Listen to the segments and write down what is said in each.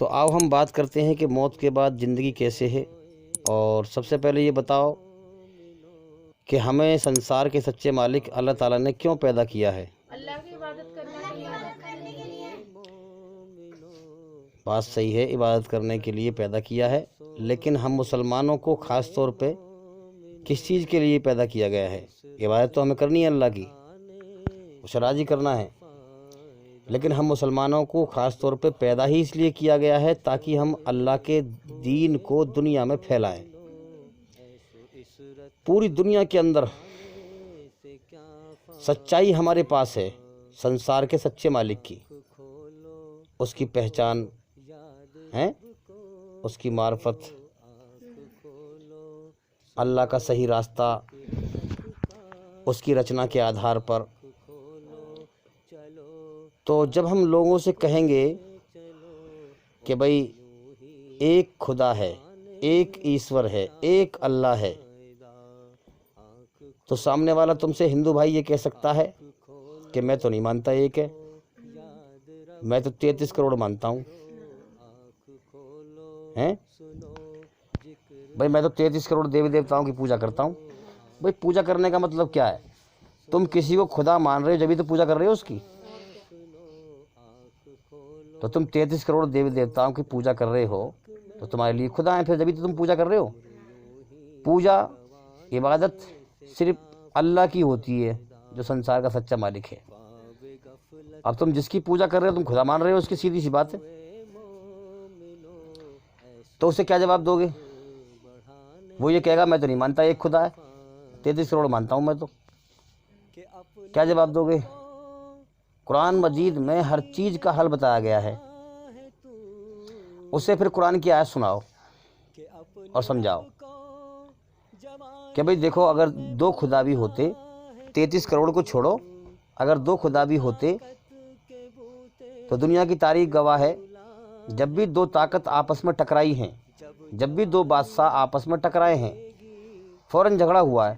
تو آؤ ہم بات کرتے ہیں کہ موت کے بعد زندگی کیسے ہے۔ اور سب سے پہلے یہ بتاؤ کہ ہمیں سنسار کے سچے مالک اللہ تعالیٰ نے کیوں پیدا کیا ہے؟ اللہ کی عبادت کرنے کے لیے۔ بات صحیح ہے، عبادت کرنے کے لیے پیدا کیا ہے، لیکن ہم مسلمانوں کو خاص طور پہ کس چیز کے لیے پیدا کیا گیا ہے؟ عبادت تو ہمیں کرنی ہے اللہ کی، اسے راضی کرنا ہے، لیکن ہم مسلمانوں کو خاص طور پہ پیدا ہی اس لیے کیا گیا ہے تاکہ ہم اللہ کے دین کو دنیا میں پھیلائیں۔ پوری دنیا کے اندر سچائی ہمارے پاس ہے سنسار کے سچے مالک کی، اس کی پہچان ہے، اس کی معرفت، اللہ کا صحیح راستہ، اس کی رچنا کے آدھار پر۔ تو جب ہم لوگوں سے کہیں گے کہ بھئی ایک خدا ہے، ایک ایشور ہے، ایک اللہ ہے، تو سامنے والا تم سے ہندو بھائی یہ کہہ سکتا ہے کہ میں تو نہیں مانتا ایک ہے، میں تو 33 کروڑ مانتا ہوں، بھئی میں تو 33 کروڑ دیوی دیوتاؤں کی پوجا کرتا ہوں۔ بھئی پوجا کرنے کا مطلب کیا ہے؟ تم کسی کو خدا مان رہے ہو جبھی تو پوجا کر رہے ہو اس کی۔ تو تم 33 کروڑ دیوی دیوتاؤں کی پوجا کر رہے ہو تو تمہارے لیے خدا ہیں، پھر جبھی تو تم پوجا کر رہے ہو۔ پوجا عبادت صرف اللہ کی ہوتی ہے جو سنسار کا سچا مالک ہے۔ اب تم جس کی پوجا کر رہے ہو تم خدا مان رہے ہو، اس کی سیدھی سی بات ہے۔ تو اسے کیا جواب دو گے؟ وہ یہ کہے گا میں تو نہیں مانتا ایک خدا ہے، 33 کروڑ مانتا ہوں میں تو۔ کیا جواب دو گے؟ قرآن مجید میں ہر چیز کا حل بتایا گیا ہے، اسے پھر قرآن کی آیت سناؤ اور سمجھاؤ کہ بھئی دیکھو اگر 2 خدا بھی ہوتے، 33 کروڑ کو چھوڑو، اگر 2 خدا بھی ہوتے تو دنیا کی تاریخ گواہ ہے جب بھی 2 طاقت آپس میں ٹکرائی ہیں، جب بھی 2 بادشاہ آپس میں ٹکرائے ہیں، فوراً جھگڑا ہوا ہے۔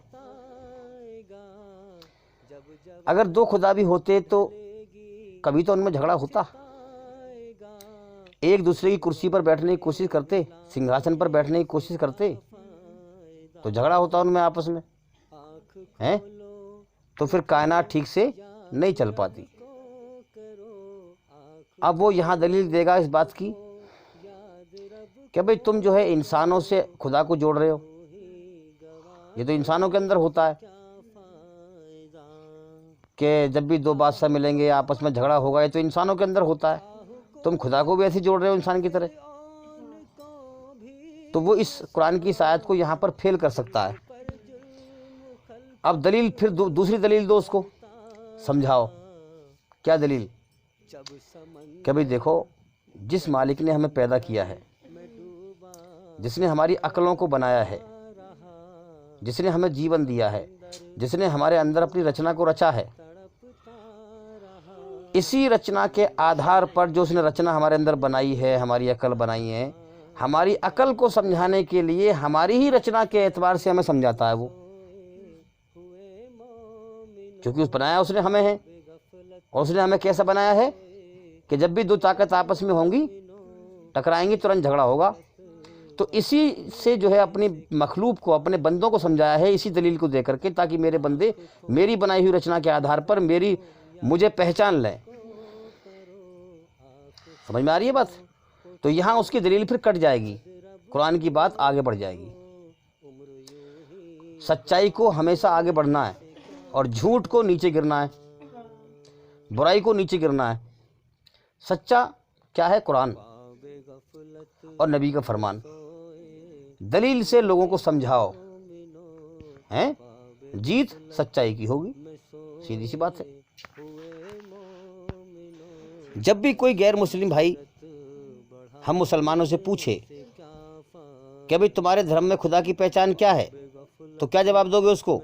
اگر 2 خدا بھی ہوتے تو کبھی تو ان میں جھگڑا ہوتا، ایک دوسرے کی کرسی پر بیٹھنے کی کوشش کرتے، سنگھاسن پر بیٹھنے کی کوشش کرتے تو جھگڑا ہوتا ان میں آپس میں ہیں، تو پھر کائنات ٹھیک سے نہیں چل پاتی۔ اب وہ یہاں دلیل دے گا اس بات کی کہ بھئی تم جو ہے انسانوں سے خدا کو جوڑ رہے ہو، یہ تو انسانوں کے اندر ہوتا ہے کہ جب بھی 2 بادشاہ ملیں گے آپس میں جھگڑا ہوگا، یہ تو انسانوں کے اندر ہوتا ہے، تم خدا کو بھی ایسے جوڑ رہے ہو انسان کی طرح۔ تو وہ اس قرآن کی اس آیت کو یہاں پر فیل کر سکتا ہے۔ اب دلیل پھر دوسری دلیل دو، اس کو سمجھاؤ۔ کیا دلیل؟ کہ بھئی دیکھو جس مالک نے ہمیں پیدا کیا ہے، جس نے ہماری عقلوں کو بنایا ہے، جس نے ہمیں جیون دیا ہے، جس نے ہمارے اندر اپنی رچنا کو رچا ہے، اسی رچنا کے آدھار پر جو اس نے رچنا ہمارے اندر بنائی ہے، ہماری عقل بنائی ہے، ہماری عقل کو سمجھانے کے لیے ہماری ہی رچنا کے اعتبار سے ہمیں سمجھاتا ہے وہ، کیونکہ اس بنایا اس نے ہمیں ہے، اور اس نے ہمیں کیسا بنایا ہے کہ جب بھی 2 طاقت آپس میں ہوں گی، ٹکرائیں گی، ترنت جھگڑا ہوگا۔ تو اسی سے جو ہے اپنی مخلوق کو، اپنے بندوں کو سمجھایا ہے اسی دلیل کو دے کر کے، تاکہ میرے بندے میری بنائی ہوئی رچنا کے آدھار پر مجھے پہچان لیں۔ سمجھ میں آ رہی ہے بات؟ تو یہاں اس کی دلیل پھر کٹ جائے گی، قرآن کی بات آگے بڑھ جائے گی۔ سچائی کو ہمیشہ آگے بڑھنا ہے اور جھوٹ کو نیچے گرنا ہے، برائی کو نیچے گرنا ہے۔ سچا کیا ہے؟ قرآن اور نبی کا فرمان۔ دلیل سے لوگوں کو سمجھاؤ، ہیں؟ جیت سچائی کی ہوگی، سیدھی سی بات ہے۔ جب بھی کوئی غیر مسلم بھائی ہم مسلمانوں سے پوچھے کہ بھئی تمہارے دھرم میں خدا کی پہچان کیا ہے، تو کیا جواب دو گے اس کو؟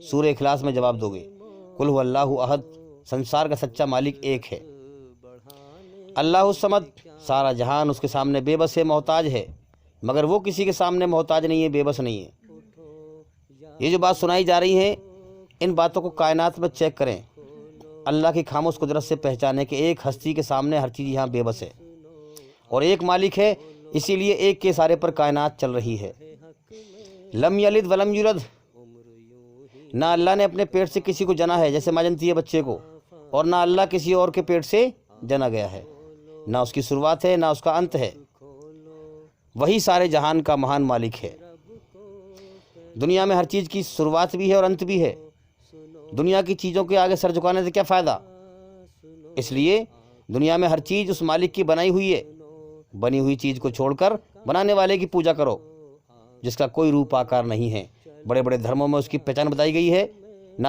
سورہ اخلاص میں جواب دو گے، قل هو اللہ احد، سنسار کا سچا مالک ایک ہے، اللہ الصمد، سارا جہان اس کے سامنے بے بس ہے، محتاج ہے، مگر وہ کسی کے سامنے محتاج نہیں ہے، بے بس نہیں ہے۔ یہ جو بات سنائی جا رہی ہے، ان باتوں کو کائنات میں چیک کریں، اللہ کی خاموش قدرت سے پہچانے کہ ایک ہستی کے سامنے ہر چیز یہاں بے بس ہے، اور ایک مالک ہے، اسی لیے ایک کے اشارے پر کائنات چل رہی ہے۔ لم یلد ولم یولد، نہ اللہ نے اپنے پیٹ سے کسی کو جنا ہے جیسے ماں جنتی ہے بچے کو، اور نہ اللہ کسی اور کے پیٹ سے جنا گیا ہے، نہ اس کی شروعات ہے نہ اس کا انت ہے، وہی سارے جہان کا مہان مالک ہے۔ دنیا میں ہر چیز کی شروعات بھی ہے اور انت بھی ہے، دنیا کی چیزوں کے آگے سر جھکانے سے کیا فائدہ؟ اس لیے دنیا میں ہر چیز اس مالک کی بنائی ہوئی ہے، بنی ہوئی چیز کو چھوڑ کر بنانے والے کی پوجا کرو، جس کا کوئی روپ آکار نہیں ہے۔ بڑے بڑے دھرموں میں اس کی پہچان بتائی گئی ہے، نہ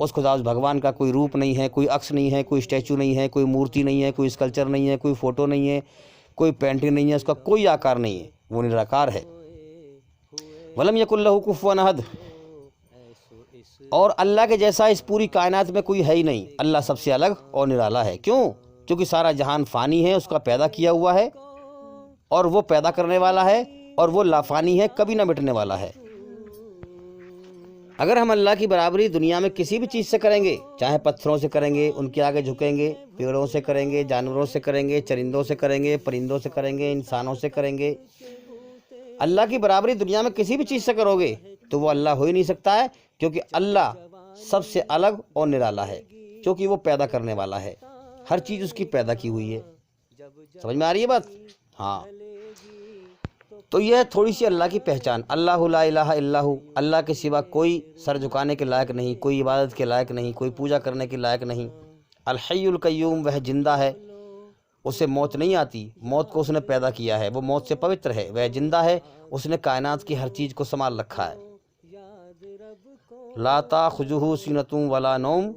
اس خدا اس بھگوان کا کوئی روپ نہیں ہے، کوئی عکس نہیں ہے، کوئی اسٹیچو نہیں ہے، کوئی مورتی نہیں ہے، کوئی اسکلچر نہیں ہے، کوئی فوٹو نہیں ہے، کوئی پینٹنگ نہیں ہے، اس کا کوئی آکار نہیں ہے، وہ نراکار ہے۔ ولم یکن لہ کفوا احد، اور اللہ کے جیسا اس پوری کائنات میں کوئی ہے ہی نہیں۔ اللہ سب سے الگ اور نرالا ہے۔ کیوں؟ کیونکہ سارا جہان فانی ہے، اس کا پیدا کیا ہوا ہے، اور وہ پیدا کرنے والا ہے، اور وہ لافانی ہے، کبھی نہ مٹنے والا ہے۔ اگر ہم اللہ کی برابری دنیا میں کسی بھی چیز سے کریں گے، چاہے پتھروں سے کریں گے، ان کے آگے جھکیں گے، پیڑوں سے کریں گے، جانوروں سے کریں گے، چرندوں سے کریں گے، پرندوں سے کریں گے، انسانوں سے کریں گے، اللہ کی برابری دنیا میں کسی بھی چیز سے کرو گے تو وہ اللہ ہو ہی نہیں سکتا ہے، کیونکہ اللہ سب سے الگ اور نرالا ہے، کیونکہ وہ پیدا کرنے والا ہے، ہر چیز اس کی پیدا کی ہوئی ہے۔ سمجھ میں آ رہی ہے بات؟ ہاں، تو یہ تھوڑی سی اللہ کی پہچان۔ اللہ لا الہ الا ہو، اللہ کے سوا کوئی سر جھکانے کے لائق نہیں، کوئی عبادت کے لائق نہیں، کوئی پوجا کرنے کے لائق نہیں۔ الحی القیوم، وہ زندہ ہے، اسے موت نہیں آتی، موت کو اس نے پیدا کیا ہے، وہ موت سے پوتر ہے، وہ زندہ ہے، اس نے کائنات کی ہر چیز کو سنبھال رکھا ہے۔ لا تاخذہ سنۃ ولا نوم،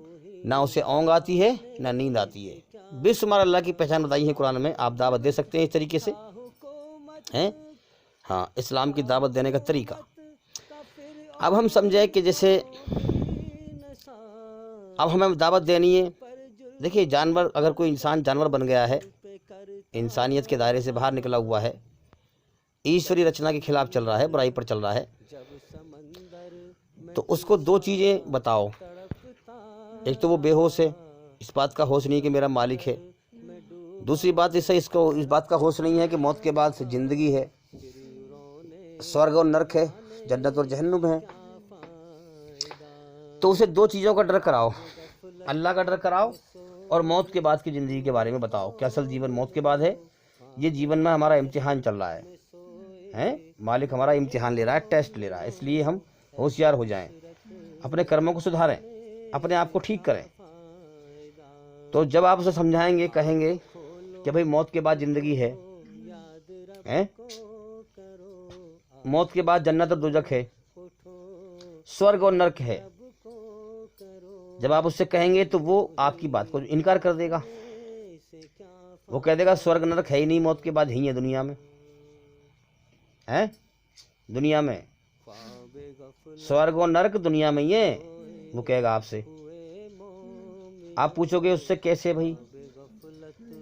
نہ اسے اونگ آتی ہے نہ نیند آتی ہے۔ بے شمار اللہ کی پہچان بتائی ہے قرآن میں، آپ دعوت دے سکتے ہیں اس طریقے سے ہیں۔ ہاں، اسلام کی دعوت دینے کا طریقہ۔ اب ہم سمجھیں کہ جیسے اب ہمیں دعوت دینی ہے، دیکھیے جانور، اگر کوئی انسان جانور بن گیا ہے، انسانیت کے دائرے سے باہر نکلا ہوا ہے، ایشوری رچنا کے خلاف چل رہا ہے، برائی پر چل رہا ہے، تو اس کو دو چیزیں بتاؤ۔ ایک تو وہ بے ہوش ہے، اس بات کا ہوش نہیں کہ میرا مالک ہے، دوسری بات اس کو اس بات کا ہوش نہیں ہے کہ موت کے بعد سے زندگی ہے، سورگ اور نرک ہے، جنت اور جہنم ہے۔ تو اسے دو چیزوں کا ڈر کراؤ، اللہ کا ڈر کراؤ اور موت کے بعد کی زندگی کے بارے میں بتاؤ کہ اصل جیون موت کے بعد ہے، یہ جیون میں ہمارا امتحان چل رہا ہے، مالک ہمارا امتحان لے رہا ہے، ٹیسٹ لے رہا ہے، اس لیے ہم ہوشیار ہو جائیں، اپنے کرموں کو سدھاریں، اپنے آپ کو ٹھیک کریں۔ تو جب آپ اسے سمجھائیں گے، کہیں گے کہ بھئی موت کے بعد زندگی ہے، موت کے بعد جنت اور دوزخ ہے، سورگ اور نرک ہے، جب آپ اس سے کہیں گے تو وہ آپ کی بات کو انکار کر دے گا، وہ کہہ دے گا سورگ نرک ہے ہی نہیں، موت کے بعد ہی ہے دنیا میں، دنیا میں سورگ اور نرک دنیا میں ہی ہے، وہ کہے گا آپ سے۔ آپ پوچھو گے اس سے کیسے بھائی،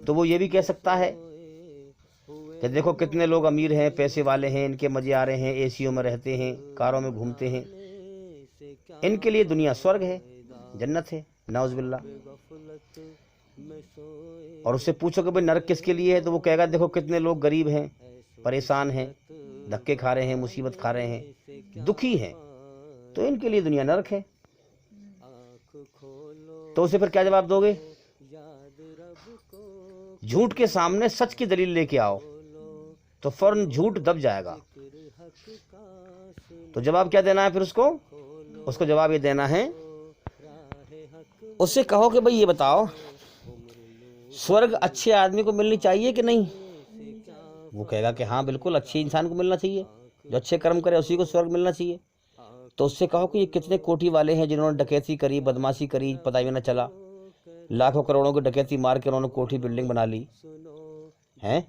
تو وہ یہ بھی کہہ سکتا ہے کہ دیکھو کتنے لوگ امیر ہیں، پیسے والے ہیں، ان کے مزے آ رہے ہیں، اے سیوں میں رہتے ہیں، کاروں میں گھومتے ہیں، ان کے لیے دنیا سورگ ہے، جنت ہے، نعوذ باللہ۔ اور اس سے پوچھو کہ بھائی نرک کس کے لیے ہے، تو وہ کہے گا دیکھو کتنے لوگ غریب ہیں، پریشان ہیں، دھکے کھا رہے ہیں، مصیبت کھا رہے ہیں، دکھی ہیں، تو ان کے لیے دنیا نرک ہے۔ تو اسے پھر کیا جواب دو گے؟ جھوٹ کے سامنے سچ کی دلیل لے کے آؤ تو فوراً جھوٹ دب جائے گا۔ تو جواب کیا دینا ہے پھر اس کو جواب یہ دینا ہے، اس سے کہو کہ بھئی یہ بتاؤ سورگ اچھے آدمی کو ملنی چاہیے کہ نہیں؟ وہ کہے گا کہ ہاں بالکل اچھے انسان کو ملنا چاہیے، جو اچھے کرم کرے اسی کو سورگ ملنا چاہیے۔ تو اس سے کہو کہ یہ کتنے کوٹی والے ہیں جنہوں نے ڈکیتی کری، بدماشی کری، پتہ بھی نہ چلا، لاکھوں کروڑوں کی ڈکیتی مار کے انہوں نے کوٹھی بلڈنگ بنا لی ہیں،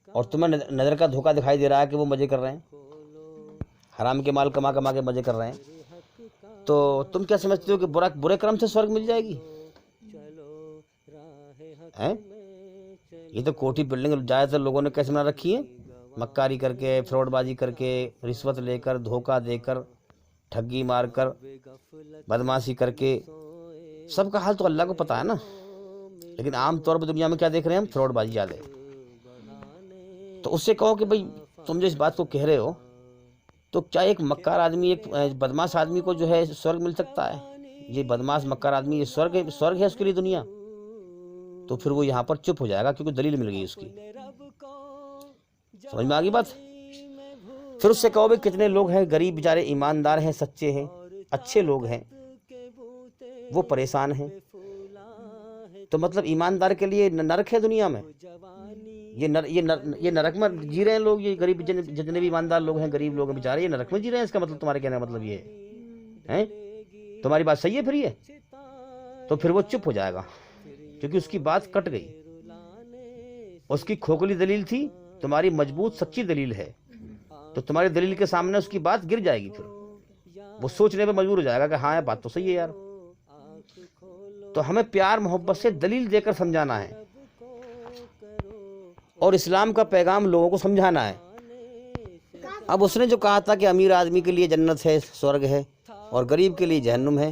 اور تمہیں نظر کا دھوکہ دکھائی دے رہا ہے کہ وہ مزے کر رہے ہیں، حرام کے مال کما کما کے مزے کر رہے ہیں، تو تم کیا سمجھتے ہو کہ برے کرم سے سورگ مل جائے گی؟ یہ تو کوٹھی بلڈنگ زیادہ تر لوگوں نے کیسے بنا رکھی ہے؟ مکاری کر کے، فراڈ بازی کر کے، رشوت لے کر، دھوکہ دے کر، ٹھگی مار کر، بدماشی کر کے، سب کا حال تو اللہ کو پتہ ہے نا۔ لیکن عام طور پر دنیا میں کیا دیکھ رہے ہیں ہم؟ فراڈ بازی زیادہ ہے۔ تو اس سے کہو کہ بھئی تم جو اس بات کو کہہ رہے ہو، تو کیا ایک مکار آدمی، ایک بدماش آدمی کو جو ہے سورگ مل سکتا ہے؟ یہ بدماش مکار آدمی، یہ سورگ ہے اس کے لیے دنیا؟ تو پھر وہ یہاں پر چپ ہو جائے گا، کیونکہ دلیل مل گئی اس کی۔ سمجھ میں آ گئی بات؟ پھر اس سے کہو بھئی کتنے لوگ ہیں غریب بیچارے، ایماندار ہیں، سچے ہیں، اچھے لوگ ہیں، وہ پریشان ہیں۔ تو مطلب ایماندار کے لیے نرک ہے دنیا میں؟ یہ نرک میں جی رہے ہیں لوگ، یہ غریب جتنے بھی ایماندار لوگ ہیں، غریب لوگ ہیں بیچارے، یہ نرک میں جی رہے ہیں؟ اس کا مطلب تمہارے کہنے کا مطلب یہ ہے؟ تمہاری بات صحیح ہے پھر یہ؟ تو پھر وہ چپ ہو جائے گا، کیونکہ اس کی بات کٹ گئی۔ اس کی کھوکھلی دلیل تھی، تمہاری مضبوط سچی دلیل ہے، تو تمہاری دلیل کے سامنے اس کی بات گر جائے گی، پھر وہ سوچنے پہ مجبور ہو جائے گا کہ ہاں یہ بات تو صحیح ہے یار۔ تو ہمیں پیار محبت سے دلیل دے کر سمجھانا ہے، اور اسلام کا پیغام لوگوں کو سمجھانا ہے۔ اب اس نے جو کہا تھا کہ امیر آدمی کے لیے جنت ہے، سورگ ہے، اور غریب کے لیے جہنم ہے،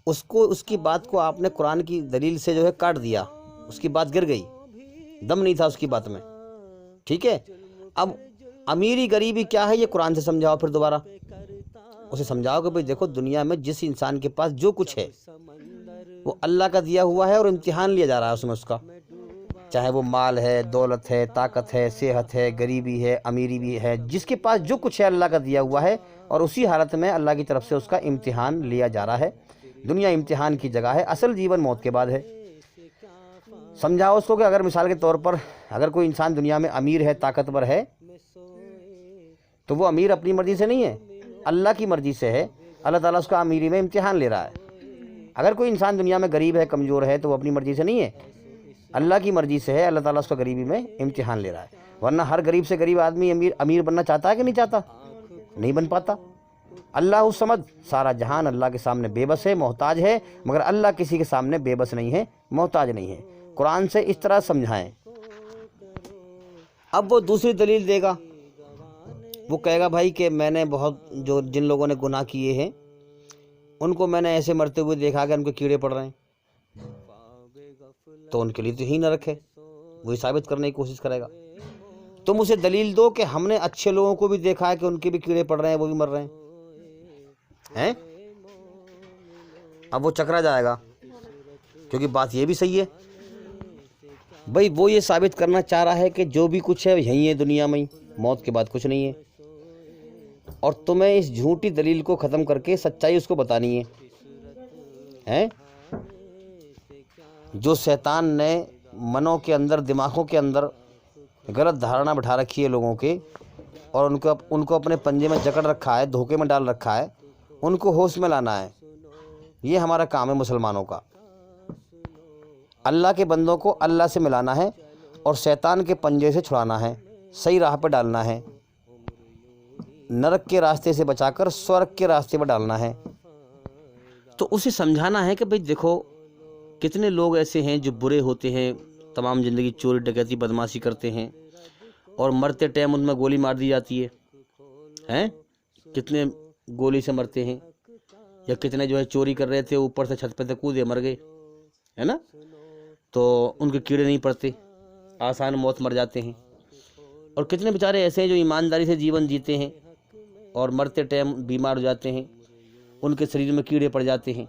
اس کی بات کو آپ نے قرآن کی دلیل سے جو ہے کاٹ دیا، اس کی بات گر گئی، دم نہیں تھا اس کی بات میں، ٹھیک ہے؟ اب امیری غریبی کیا ہے یہ قرآن سے سمجھاؤ، پھر دوبارہ اسے سمجھاؤ کہ بھئی دیکھو دنیا میں جس انسان کے پاس جو کچھ ہے وہ اللہ کا دیا ہوا ہے، اور امتحان لیا جا رہا ہے اس کا، چاہے وہ مال ہے، دولت ہے، طاقت ہے، صحت ہے، غریبی ہے، امیری بھی ہے، جس کے پاس جو کچھ ہے اللہ کا دیا ہوا ہے، اور اسی حالت میں اللہ کی طرف سے اس کا امتحان لیا جا رہا ہے۔ دنیا امتحان کی جگہ ہے، اصل جیون موت کے بعد ہے۔ سمجھاؤ اس کو کہ اگر مثال کے طور پر اگر کوئی انسان دنیا میں امیر ہے، طاقتور ہے، تو وہ امیر اپنی مرضی سے نہیں ہے، اللہ کی مرضی سے ہے، اللہ تعالیٰ اس کا امیری میں امتحان لے رہا ہے۔ اگر کوئی انسان دنیا میں غریب ہے، کمزور ہے، تو وہ اپنی مرضی سے نہیں ہے، اللہ کی مرضی سے ہے، اللہ تعالیٰ اس کا غریبی میں امتحان لے رہا ہے۔ ورنہ ہر غریب سے غریب آدمی امیر بننا چاہتا ہے کہ نہیں چاہتا؟ نہیں بن پاتا۔ اللہ الصمد، سارا جہان اللہ کے سامنے بے بس ہے، محتاج ہے، مگر اللہ کسی کے سامنے بے بس نہیں ہے، محتاج نہیں ہے۔ قرآن سے اس طرح سمجھائیں۔ اب وہ دوسری دلیل دے گا، وہ کہے گا بھائی کہ میں نے جن لوگوں نے گناہ کیے ہیں ان کو میں نے ایسے مرتے ہوئے دیکھا کہ ان کو کیڑے پڑ رہے ہیں، تو ان کے لیے تو ہی نہ رکھے، وہی ثابت کرنے کی کوشش کرے گا۔ تم اسے دلیل دو کہ ہم نے اچھے لوگوں کو بھی دیکھا ہے کہ ان کے بھی کیڑے پڑ رہے ہیں، وہ بھی مر رہے ہیں۔ اب وہ چکرا جائے گا، کیونکہ بات یہ بھی صحیح ہے۔ بھائی وہ یہ ثابت کرنا چاہ رہا ہے کہ جو بھی کچھ ہے یہیں ہے دنیا میں ہی، موت کے بعد کچھ نہیں ہے، اور تمہیں اس جھوٹی دلیل کو ختم کر کے سچائی اس کو بتانی ہے۔ جو شیطان نے منوں کے اندر، دماغوں کے اندر غلط دھارنا بٹھا رکھی ہے لوگوں کے، اور ان کو اپنے پنجے میں جکڑ رکھا ہے، دھوکے میں ڈال رکھا ہے، ان کو ہوش میں لانا ہے۔ یہ ہمارا کام ہے مسلمانوں کا، اللہ کے بندوں کو اللہ سے ملانا ہے، اور شیطان کے پنجے سے چھڑانا ہے، صحیح راہ پہ ڈالنا ہے، نرک کے راستے سے بچا کر سورگ کے راستے پہ ڈالنا ہے۔ تو اسے سمجھانا ہے کہ بھئی دیکھو کتنے لوگ ایسے ہیں جو برے ہوتے ہیں، تمام زندگی چوری ڈکیتی بدمعاشی کرتے ہیں، اور مرتے ٹائم ان میں گولی مار دی جاتی ہے، کتنے گولی سے مرتے ہیں، یا کتنے جو ہے چوری کر رہے تھے اوپر سے چھت پہ سے کودے مر گئے، ہے نا، تو ان کے کیڑے نہیں پڑتے، آسان موت مر جاتے ہیں۔ اور کتنے بیچارے ایسے ہیں جو ایمانداری سے جیون جیتے ہیں اور مرتے ٹائم بیمار ہو جاتے ہیں، ان کے شریر میں کیڑے پڑ جاتے ہیں۔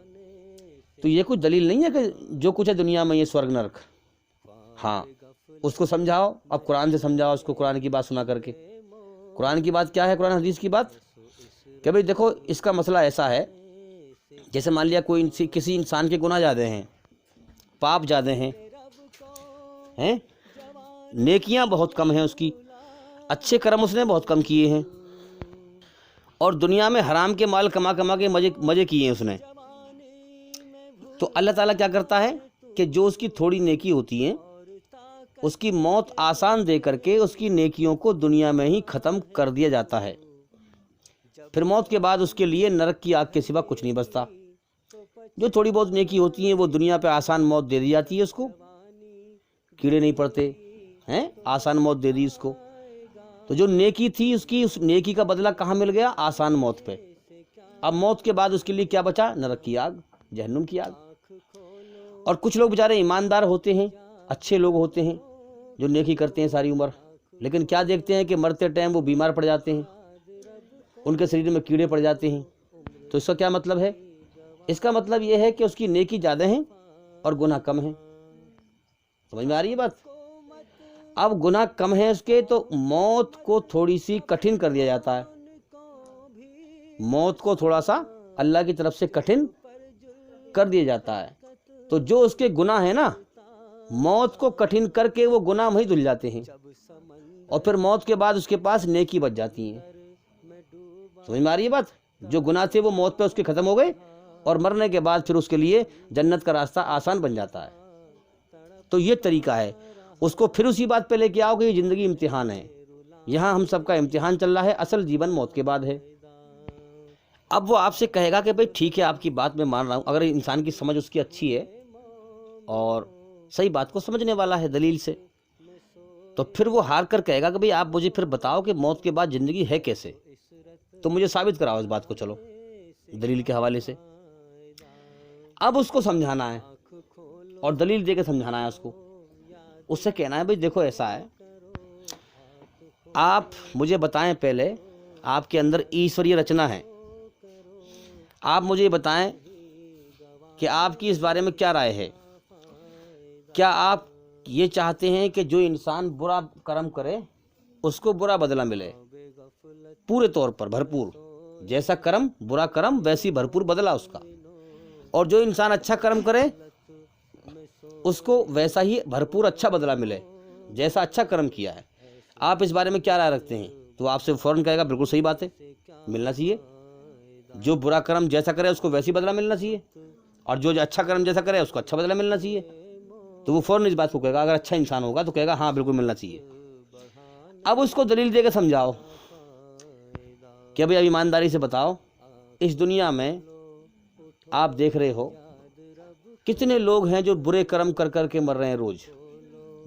تو یہ کچھ دلیل نہیں ہے کہ جو کچھ ہے دنیا میں یہ سورگ نرک۔ ہاں اس کو سمجھاؤ، اب قرآن سے سمجھاؤ اس کو، قرآن کی بات سنا کر کے۔ قرآن کی بات کیا ہے؟ قرآن حدیث کی بات کہ بھئی دیکھو اس کا مسئلہ ایسا ہے، جیسے مان لیا کسی انسان کے گناہ زیادہ ہیں، پاپ زیادہ ہیں، نیکیاں بہت کم ہیں اس کی، اچھے کرم اس نے بہت کم کیے ہیں، اور دنیا میں حرام کے مال کما کے مزے کیے ہیں اس نے۔ تو اللہ تعالیٰ کیا کرتا ہے کہ جو اس کی تھوڑی نیکی ہوتی ہیں اس کی موت آسان دے کر کے اس کی نیکیوں کو دنیا میں ہی ختم کر دیا جاتا ہے، پھر موت کے بعد اس کے لیے نرک کی آگ کے سوا کچھ نہیں بچتا۔ جو تھوڑی بہت نیکی ہوتی ہیں وہ دنیا پہ آسان موت دے دی جاتی ہے، اس کو کیڑے نہیں پڑتے ہیں، آسان موت دے دی اس کو۔ تو جو نیکی تھی اس نیکی کا بدلہ کہاں مل گیا؟ آسان موت پہ۔ اب موت کے بعد اس کے لیے کیا بچا؟ نرک کی آگ، جہنم کی آگ۔ اور کچھ لوگ بیچارے ایماندار ہوتے ہیں، اچھے لوگ ہوتے ہیں جو نیکی کرتے ہیں ساری عمر، لیکن کیا دیکھتے ہیں کہ مرتے ٹائم وہ بیمار پڑ جاتے ہیں، ان کے شریر میں کیڑے پڑ جاتے ہیں۔ تو اس کا کیا مطلب ہے؟ اس کا مطلب یہ ہے کہ اس کی نیکی زیادہ ہیں اور گناہ کم ہیں۔ سمجھ میں آ رہی ہے بات؟ اب گناہ کم ہے اس کے تو موت کو تھوڑی سی کٹھن کر دیا جاتا ہے، موت کو تھوڑا سا اللہ کی طرف سے کٹھن کر دیا جاتا ہے۔ تو جو اس کے گناہ ہیں نا، موت کو کٹھن کر کے وہ گناہ وہیں دھل جاتے ہیں، اور پھر موت کے بعد اس کے پاس نیکی بچ جاتی ہیں۔ سمجھ میں آ رہی ہے بات؟ جو گناہ تھے وہ موت پہ اس کے ختم ہو گئے، اور مرنے کے بعد پھر اس کے لیے جنت کا راستہ آسان بن جاتا ہے۔ تو یہ طریقہ ہے، اس کو پھر اسی بات پہ لے کے آؤ کہ یہ زندگی امتحان ہے، یہاں ہم سب کا امتحان چل رہا ہے، اصل جیون موت کے بعد ہے۔ اب وہ آپ سے کہے گا کہ بھئی ٹھیک ہے، آپ کی بات میں مان رہا ہوں، اگر انسان کی سمجھ اس کی اچھی ہے اور صحیح بات کو سمجھنے والا ہے دلیل سے، تو پھر وہ ہار کر کہے گا کہ بھئی آپ مجھے پھر بتاؤ کہ موت کے بعد زندگی ہے کیسے، تو مجھے ثابت کراؤ اس بات کو، چلو دلیل کے حوالے سے۔ اب اس کو سمجھانا ہے اور دلیل دے کے سمجھانا ہے اس سے کہنا ہے بھئی دیکھو ایسا ہے، آپ مجھے بتائیں پہلے آپ کے اندر ایشوریہ رچنا ہے، آپ مجھے یہ بتائیں کہ آپ کی اس بارے میں کیا رائے ہے؟ کیا آپ یہ چاہتے ہیں کہ جو انسان برا کرم کرے اس کو برا بدلہ ملے پورے طور پر بھرپور، جیسا کرم برا کرم ویسی بھرپور بدلہ اس کا، اور جو انسان اچھا کرم کرے اس کو ویسا ہی بھرپور اچھا بدلہ ملے جیسا اچھا کرم کیا ہے؟ آپ اس بارے میں کیا رائے رکھتے ہیں؟ تو آپ سے فوراً کہے گا بالکل صحیح بات ہے، ملنا چاہیے، جو برا کرم جیسا کرے اس کو ویسی بدلہ ملنا چاہیے، اور جو اچھا کرم جیسا کرے اس کو اچھا بدلہ ملنا چاہیے۔ تو وہ فوراً اس بات کو کہے گا، اگر اچھا انسان ہوگا تو کہے گا ہاں بالکل ملنا چاہیے۔ اب اس کو دلیل دے کے سمجھاؤ کہ بھئی اب ایمانداری سے بتاؤ، اس دنیا میں آپ دیکھ رہے ہو کتنے لوگ ہیں جو برے کرم کر کر کے مر رہے ہیں، روز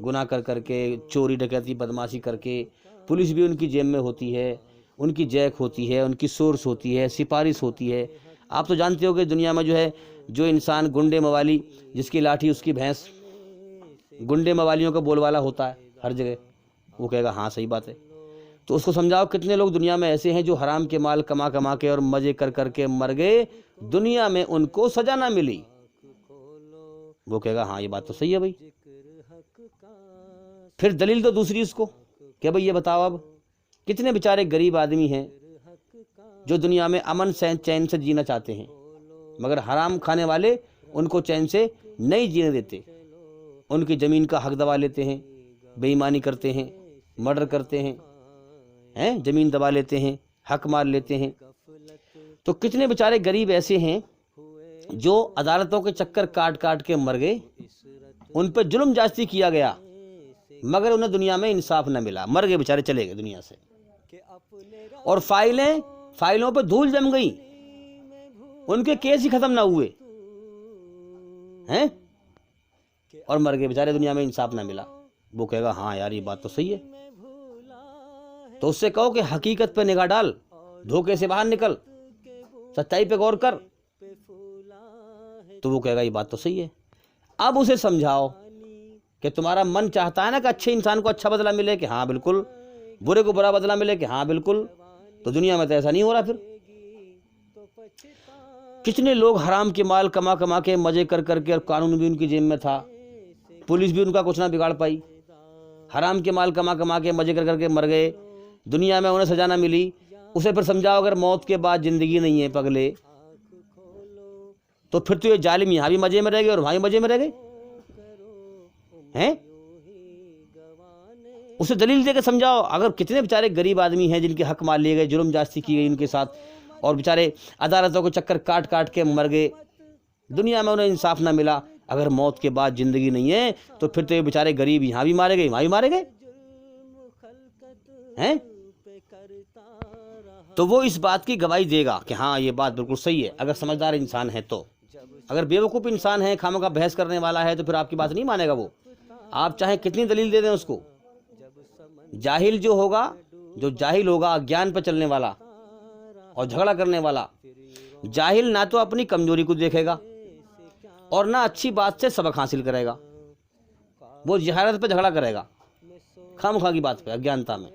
گناہ کر کر کے، چوری ڈکیتی بدماشی کر کے، پولیس بھی ان کی جیب میں ہوتی ہے، ان کی جیک ہوتی ہے، ان کی سورس ہوتی ہے، سفارش ہوتی ہے۔ آپ تو جانتے ہو کہ دنیا میں جو ہے، جو انسان گنڈے موالی، جس کی لاٹھی اس کی بھینس، گنڈے موالیوں کا بول والا ہوتا ہے ہر جگہ، وہ کہے گا ہاں صحیح بات ہے۔ تو اس کو سمجھاؤ کتنے لوگ دنیا میں ایسے ہیں جو حرام کے مال کما کما کے اور مزے کر کر کے مر گئے، دنیا میں ان کو سزا نہ ملی، وہ کہے گا ہاں یہ بات تو صحیح ہے بھائی۔ پھر دلیل تو دوسری اس کو کہ بھئی یہ بتاؤ اب کتنے بیچارے غریب آدمی ہیں جو دنیا میں امن سے چین سے جینا چاہتے ہیں، مگر حرام کھانے والے ان کو چین سے نہیں جینے دیتے، ان کی زمین کا حق دبا لیتے ہیں، بے ایمانی کرتے ہیں، مرڈر کرتے ہیں، زمین دبا لیتے ہیں، حق مار لیتے ہیں۔ تو کتنے بیچارے غریب ایسے ہیں جو عدالتوں کے چکر کاٹ کاٹ کے مر گئے، ان پہ ظلم جاستی کیا گیا، مگر انہیں دنیا میں انصاف نہ ملا، مر گئے بیچارے، چلے گئے دنیا سے، اور فائلوں پہ دھول جم گئی، ان کے کیس ہی ختم نہ ہوئے ہیں، اور مر گئے بیچارے، دنیا میں انصاف نہ ملا۔ وہ کہے گا ہاں یار یہ بات تو صحیح ہے۔ تو اس سے کہو کہ حقیقت پہ نگاہ ڈال، دھوکے سے باہر نکل، سچائی پہ غور کر، تو وہ کہے گا یہ بات تو صحیح ہے۔ اب اسے سمجھاؤ کہ تمہارا من چاہتا ہے نا کہ اچھے انسان کو اچھا بدلہ ملے، کہ ہاں بالکل، برے کو برا بدلہ ملے، کہ ہاں بالکل، تو دنیا میں تو ایسا نہیں ہو رہا۔ پھر کتنے لوگ حرام کے مال کما کما کے مزے کر کر کے، اور قانون بھی ان کی جیب میں تھا، پولیس بھی ان کا کچھ نہ بگاڑ پائی، حرام کے مال کما کما کے مزے کر کر کے مر گئے، دنیا میں انہیں سزا نہ ملی۔ اسے پھر سمجھاؤ اگر موت کے بعد زندگی نہیں ہے پگلے، تو پھر تو یہ ظالم یہاں بھی مزے میں رہ گئے اور وہاں بھی مزے میں رہ گئے ہیں۔ اسے دلیل دے کے سمجھاؤ، اگر کتنے بیچارے غریب آدمی ہیں جن کے حق مار لیے گئے، ظلم جاستی کی گئی ان کے ساتھ، اور بیچارے عدالتوں کو چکر کاٹ کاٹ کے مر گئے، دنیا میں انہیں انصاف نہ ملا، اگر موت کے بعد زندگی نہیں ہے تو پھر تو یہ بیچارے غریب یہاں بھی مارے گئے وہاں بھی مارے گئے ہیں۔ تو وہ اس بات کی گواہی دے گا کہ ہاں یہ بات بالکل صحیح ہے، اگر سمجھدار انسان ہے تو۔ اگر بیوقوف انسان ہے، خامہ کا بحث کرنے والا ہے، تو پھر آپ کی بات نہیں مانے گا وہ، آپ چاہے کتنی دلیل دے دیں اس کو۔ جاہل جو ہوگا، جو جاہل ہوگا، اگیان پہ چلنے والا اور جھگڑا کرنے والا، جاہل نہ تو اپنی کمزوری کو دیکھے گا اور نہ اچھی بات سے سبق حاصل کرے گا، وہ جہالت پہ جھگڑا کرے گا، خامخواہ کی بات پہ، اگیانتا میں۔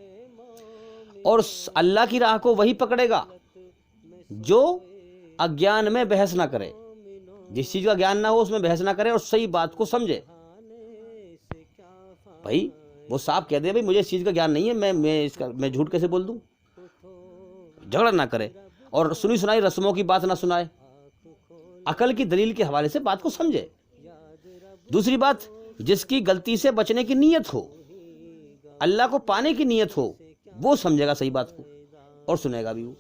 اور اللہ کی راہ کو وہی پکڑے گا جو اگیان میں بحث نہ کرے، جس چیز کا گیان نہ ہو اس میں بحث نہ کرے اور صحیح بات کو سمجھے۔ بھائی وہ صاحب کہہ دے بھائی مجھے اس چیز کا گیان نہیں ہے، میں جھوٹ کیسے بول دوں، جھگڑا نہ کرے اور سنی سنائی رسموں کی بات نہ سنائے، عقل کی دلیل کے حوالے سے بات کو سمجھے۔ دوسری بات، جس کی غلطی سے بچنے کی نیت ہو، اللہ کو پانے کی نیت ہو، وہ سمجھے گا صحیح بات کو اور سنے گا بھی وہ۔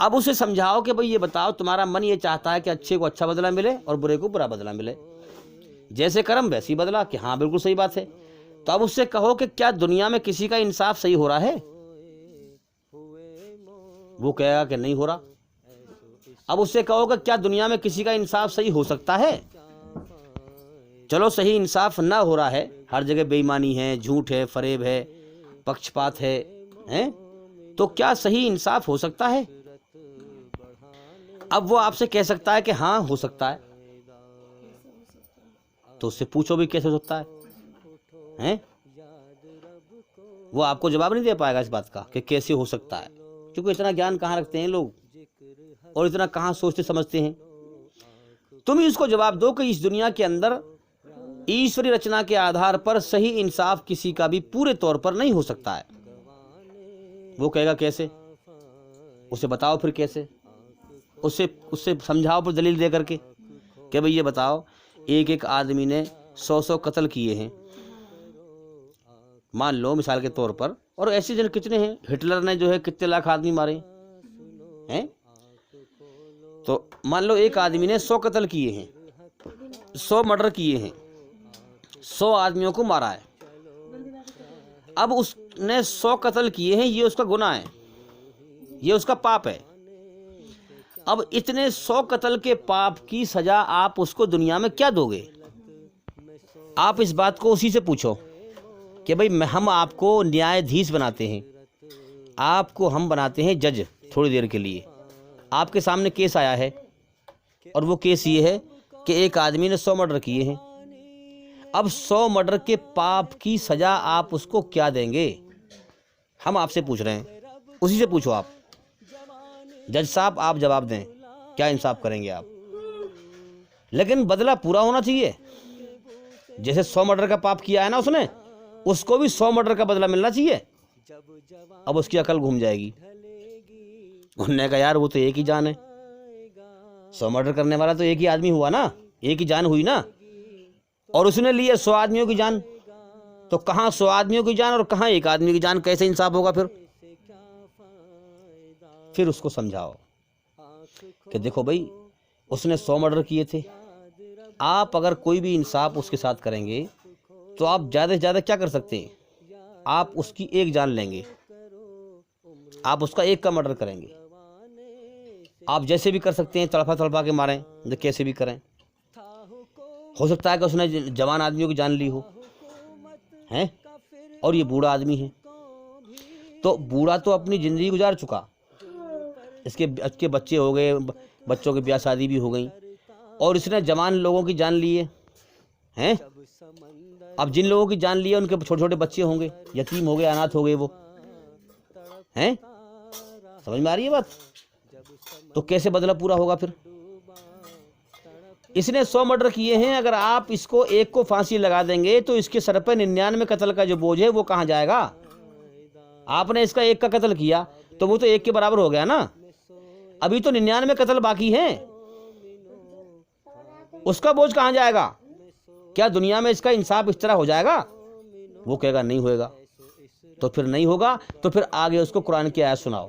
اب اسے سمجھاؤ کہ بھئی یہ بتاؤ تمہارا من یہ چاہتا ہے کہ اچھے کو اچھا بدلہ ملے اور برے کو برا بدلہ ملے، جیسے کرم ویسی بدلہ، کہ ہاں بالکل صحیح بات ہے۔ تو اب اس سے کہو کہ کیا دنیا میں کسی کا انصاف صحیح ہو رہا ہے؟ وہ کہے گا کہ نہیں ہو رہا۔ اب اس سے کہو کہ کیا دنیا میں کسی کا انصاف صحیح ہو سکتا ہے؟ چلو صحیح انصاف نہ ہو رہا ہے، ہر جگہ بے ایمانی ہے، جھوٹ ہے، فریب ہے، پکش پات ہے، تو کیا صحیح انصاف ہو سکتا ہے؟ اب وہ آپ سے کہہ سکتا ہے کہ ہاں ہو سکتا ہے، تو اس سے پوچھو بھی کیسے ہو سکتا ہے؟ وہ آپ کو جواب نہیں دے پائے گا اس بات کا کہ کیسے ہو سکتا ہے، کیونکہ اتنا گیان کہاں رکھتے ہیں لوگ اور اتنا کہاں سوچتے سمجھتے ہیں۔ تم ہی اس کو جواب دو کہ اس دنیا کے اندر ایشوری رچنا کے آدھار پر صحیح انصاف کسی کا بھی پورے طور پر نہیں ہو سکتا ہے۔ وہ کہے گا کیسے؟ اسے بتاؤ پھر کیسے، اس سے سمجھاؤ پھر دلیل دے کر کے کہ بھئی یہ بتاؤ ایک آدمی نے 100 قتل کیے ہیں، مان لو مثال کے طور پر، اور ایسے جن کتنے ہیں، ہٹلر نے جو ہے کتنے لاکھ آدمی مارے ہیں، تو مان لو ایک آدمی نے 100 قتل کیے ہیں، 100 مرڈر کیے ہیں، 100 آدمیوں کو مارا ہے۔ اب اس نے 100 قتل کیے ہیں، یہ اس کا گناہ ہے، یہ اس کا پاپ ہے۔ اب اتنے 100 قتل کے پاپ کی سزا آپ اس کو دنیا میں کیا دو گے؟ آپ اس بات کو اسی سے پوچھو کہ بھئی ہم آپ کو نیادھیش بناتے ہیں، آپ کو ہم بناتے ہیں جج تھوڑی دیر کے لیے، آپ کے سامنے کیس آیا ہے اور وہ کیس یہ ہے کہ ایک آدمی نے 100 مرڈر کیے ہیں۔ اب 100 مرڈر کے پاپ کی سزا آپ اس کو کیا دیں گے؟ ہم آپ سے پوچھ رہے ہیں، اسی سے پوچھو آپ۔ جج صاحب آپ جواب دیں، کیا انصاف کریں گے آپ؟ لیکن بدلہ پورا ہونا چاہیے، جیسے 100 مرڈر کا پاپ کیا ہے نا اس نے، اس کو بھی 100 مرڈر کا بدلہ ملنا چاہیے۔ اب اس کی عقل گھوم جائے گی، انہوں نے کہا یار وہ تو ایک ہی جان ہے، 100 مرڈر کرنے والا تو ایک ہی آدمی ہوا نا، ایک ہی جان ہوئی نا، اور اس نے لیے 100 آدمیوں کی جان، تو کہاں 100 آدمیوں کی جان اور کہاں ایک آدمی کی جان، کیسے انصاف ہوگا پھر اس کو سمجھاؤ کہ دیکھو بھائی اس نے 100 مرڈر کیے تھے، آپ اگر کوئی بھی انصاف اس کے ساتھ کریں گے تو آپ زیادہ سے زیادہ کیا کر سکتے ہیں؟ آپ اس کی ایک جان لیں گے، آپ اس کا ایک کا مرڈر کریں گے، آپ جیسے بھی کر سکتے ہیں، تڑپا کے ماریں، کیسے بھی کریں، ہو سکتا ہے کہ اس نے جوان آدمیوں کی جان لی ہو ہیں، اور یہ بوڑھا آدمی ہے، تو بوڑھا تو اپنی زندگی گزار چکا، اس کے بچے ہو گئے، بچوں کی بیاہ شادی بھی ہو گئی، اور اس نے جوان لوگوں کی جان لی ہے۔ اب جن لوگوں کی جان لی ہے ان کے چھوٹے چھوٹے بچے ہوں گے، یتیم ہو گئے، اناتھ ہو گئے، وہ ہیں، سمجھ میں آ رہی ہے بات؟ تو کیسے بدلہ پورا ہوگا پھر؟ اس نے 100 مرڈر کیے ہیں، اگر آپ اس کو ایک کو پھانسی لگا دیں گے تو اس کے سر پہ 99 قتل کا جو بوجھ ہے وہ کہاں جائے گا؟ آپ نے اس کا ایک کا قتل کیا تو وہ تو ایک کے برابر ہو گیا نا، ابھی تو 99 قتل باقی ہیں، اس کا بوجھ کہاں جائے گا؟ کیا دنیا میں اس کا انصاف اس طرح ہو جائے گا؟ وہ کہے گا نہیں ہوئے گا، تو پھر نہیں ہوگا تو پھر آگے اس کو قرآن کی آیت سناؤ۔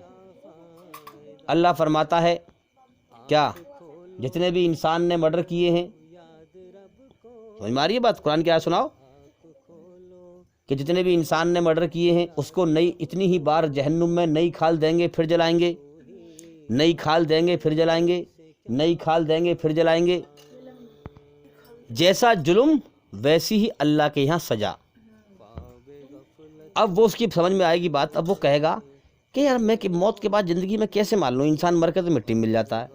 اللہ فرماتا ہے کیا جتنے بھی انسان نے مرڈر کیے ہیں، سمجھ میں آ رہی ہے بات؟ قرآن کی آیت سناؤ کہ جتنے بھی انسان نے مرڈر کیے ہیں اس کو اتنی ہی بار جہنم میں نئی کھال دیں گے پھر جلائیں گے، نئی کھال دیں گے پھر جلائیں گے، نئی کھال دیں گے پھر جلائیں گے، جیسا جرم ویسی ہی اللہ کے یہاں سزا۔ اب وہ اس کی سمجھ میں آئے گی بات، اب وہ کہے گا کہ یار میں موت کے بعد زندگی میں کیسے مان لوں، انسان مر کے تو مٹی مل جاتا ہے،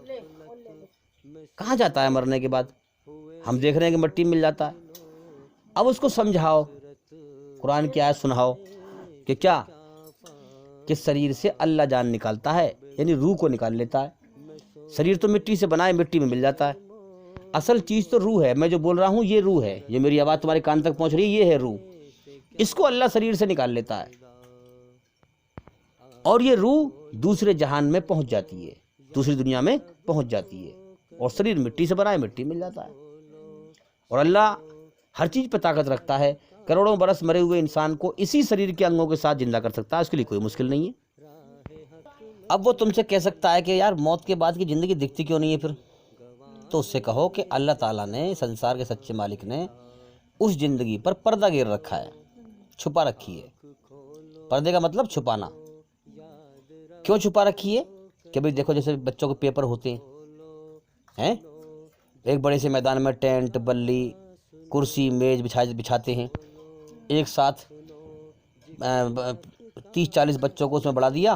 کہاں جاتا ہے مرنے کے بعد؟ ہم دیکھ رہے ہیں کہ مٹی مل جاتا ہے۔ اب اس کو سمجھاؤ، قرآن کی آیت سناؤ کہ کیا کہ شریر سے اللہ جان نکالتا ہے، یعنی روح کو نکال لیتا ہے۔ شریر تو مٹی سے بنا ہے، مٹی میں مل جاتا ہے۔ اصل چیز تو روح ہے، میں جو بول رہا ہوں یہ روح ہے، جو میری آواز تمہارے کان تک پہنچ رہی ہے یہ ہے روح۔ اس کو اللہ شریر سے نکال لیتا ہے اور یہ روح دوسرے جہان میں پہنچ جاتی ہے، دوسری دنیا میں پہنچ جاتی ہے، اور شریر مٹی سے بنا ہے، مٹی مل جاتا ہے۔ اور اللہ ہر چیز پہ طاقت رکھتا ہے، کروڑوں برس مرے ہوئے انسان کو اسی شریر کے انگوں کے ساتھ زندہ کر سکتا ہے، اس کے لیے کوئی مشکل نہیں ہے۔ اب وہ تم سے کہہ سکتا ہے کہ یار موت کے بعد کی زندگی دکھتی کیوں نہیں ہے پھر؟ تو اس سے کہو کہ اللہ تعالیٰ نے، سنسار کے سچے مالک نے اس زندگی پر پردہ گیر رکھا ہے، چھپا رکھی ہے۔ پردے کا مطلب چھپانا۔ کیوں چھپا رکھی ہے؟ کہ بھئی دیکھو جیسے بچوں کے پیپر ہوتے ہیں، ایک بڑے سے میدان میں ٹینٹ، بلی، کرسی، میز بچھاتے ہیں، ایک ساتھ 30-40 بچوں کو اس میں بڑھا دیا،